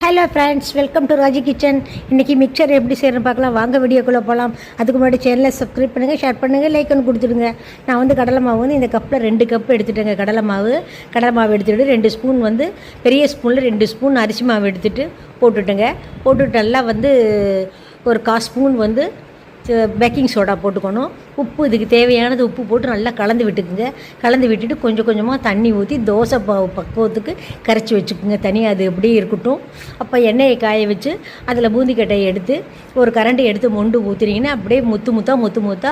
Hello friends, welcome to Raji kitchen. இன்றைக்கி mixer எப்படி செய்யணும் பார்க்கலாம். வாங்க வீடியோக்குள்ளே போகலாம். அதுக்கு முன்னாடி சேனலை சப்ஸ்கிரைப் பண்ணுங்கள், ஷேர் பண்ணுங்கள், லைக் ஒன்று கொடுத்துடுங்க. நான் வந்து கடலை மாவு வந்து இந்த கப்பில் 2 கப் எடுத்துட்டேங்க. கடலை மாவு எடுத்துகிட்டு 2 ஸ்பூன் வந்து பெரிய ஸ்பூனில் 2 ஸ்பூன் அரிசி மாவு எடுத்துகிட்டு போட்டுட்டு நல்லா வந்து ஒரு 1/4 ஸ்பூன் வந்து பேக்கிங் சோடா போட்டுக்கணும். உப்பு இதுக்கு தேவையானது உப்பு போட்டு நல்லா கலந்து விட்டுக்குங்க. கலந்து விட்டுட்டு கொஞ்சம் கொஞ்சமாக தண்ணி ஊற்றி தோசை பக்குவத்துக்கு கரைச்சி வச்சுக்கோங்க. தனியாக அது எப்படியே இருக்கட்டும். அப்போ எண்ணெயை காய வச்சு அதில் பூந்திக்கட்டையை எடுத்து ஒரு கரண்டி எடுத்து மொண்டு ஊற்றுனீங்கன்னா அப்படியே முத்து முத்தாக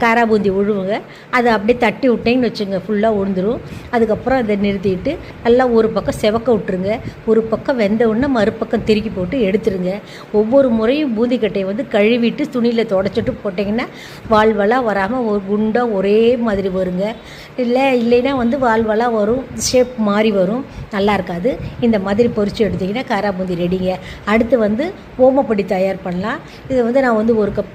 காரா பூந்தி உழுவுங்க. அதை அப்படியே தட்டி விட்டேன்னு வச்சுங்க, ஃபுல்லாக உழுந்துடும். அதுக்கப்புறம் அதை நிறுத்திட்டு நல்லா ஒரு பக்கம் செவக்க விட்டுருங்க. ஒரு பக்கம் வெந்த உடனே மறுபக்கம் திருக்கி போட்டு எடுத்துருங்க. ஒவ்வொரு முறையும் பூந்திக்கட்டையை வந்து கழுவிட்டு துணியில் தொடச்சிட்டு போட்டிங்கன்னா வால்வலாக வராமல் ஒரு குண்டாக ஒரே மாதிரி வருங்க. இல்லைன்னா வந்து வால்வலாக வரும், ஷேப் மாறி வரும், நல்லா இருக்காது. இந்த மாதிரி பொரித்து எடுத்திங்கன்னா காரா பூந்தி ரெடிங்க. அடுத்து வந்து ஓமப்பொடி தயார் பண்ணலாம். இது வந்து நான் வந்து 1 கப்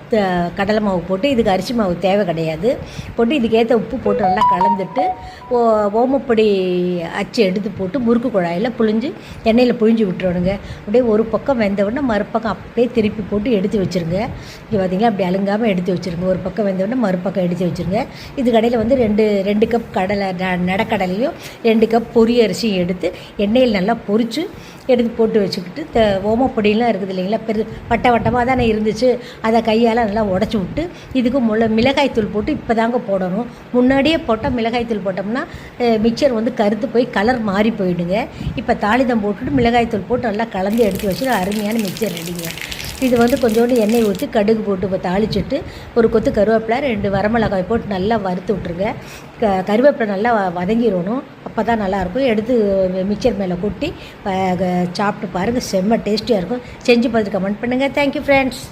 கடலை மாவு போட்டு, இதுக்கு அரிசி மாவு தேவை கிடையாது, போட்டு இதுக்கேற்ற உப்பு போட்டு நல்லா கலந்துட்டு ஓமப்பொடி அச்சு எடுத்து போட்டு முறுக்கு குழாயில் எண்ணெயில் புழிஞ்சு விட்டுறணுங்க. அப்படியே ஒரு பக்கம் வெந்த உடனே மறுபக்கம் அப்படியே திருப்பி போட்டு எடுத்து வச்சுருங்க. இங்கே பார்த்திங்களா, அப்படி அழுங்காமல் எடுத்து வச்சுருங்க. ஒரு பக்கம் வெந்த உடனே மறுபக்கம் எடுத்து வச்சுருங்க. இது கடையில் வந்து 2 கப் கடலை நடக்கடலையும் 2 கப் பொரிய அரிசியும் எடுத்து எண்ணெயில் நல்லா பொரித்து எடுத்து போட்டு வச்சுக்கிட்டு ஓமப்பொடியெலாம் இருக்குது இல்லைங்களா, வட்டமாக தானே இருந்துச்சு, அதை கையால் நல்லா உடச்சி விட்டு இதுக்கு மிளகாய்த்தூள் போட்டு இப்போ தாங்க போடணும். முன்னாடியே போட்டால் மிளகாய்த்தூள் போட்டோம்னா மிக்சர் வந்து கருத்து போய் கலர் மாறி போயிடுங்க. இப்போ தாளிதம் போட்டுட்டு மிளகாய்த்தூள் போட்டு நல்லா கலந்து எடுத்து வச்சுட்டு அருமையான மிக்சர் ரெடிங்க. இது வந்து கொஞ்சோண்டு எண்ணெய் ஊற்றி கடுகு போட்டு இப்போ தாளிச்சுட்டு ஒரு கொத்து கருவேப்பிலை 2 வரமிளகாய் போட்டு நல்லா வறுத்து விட்ருங்க. கருவேப்பிலை நல்லா வதங்கிடணும், அப்போ தான் நல்லாயிருக்கும். எடுத்து மிக்சர் மேலே கொட்டி சாப்பிட்டு பாருங்கள், செம்ம டேஸ்டியாக இருக்கும். செஞ்சு பார்த்துட்டு கமெண்ட் பண்ணுங்கள். Thank you friends.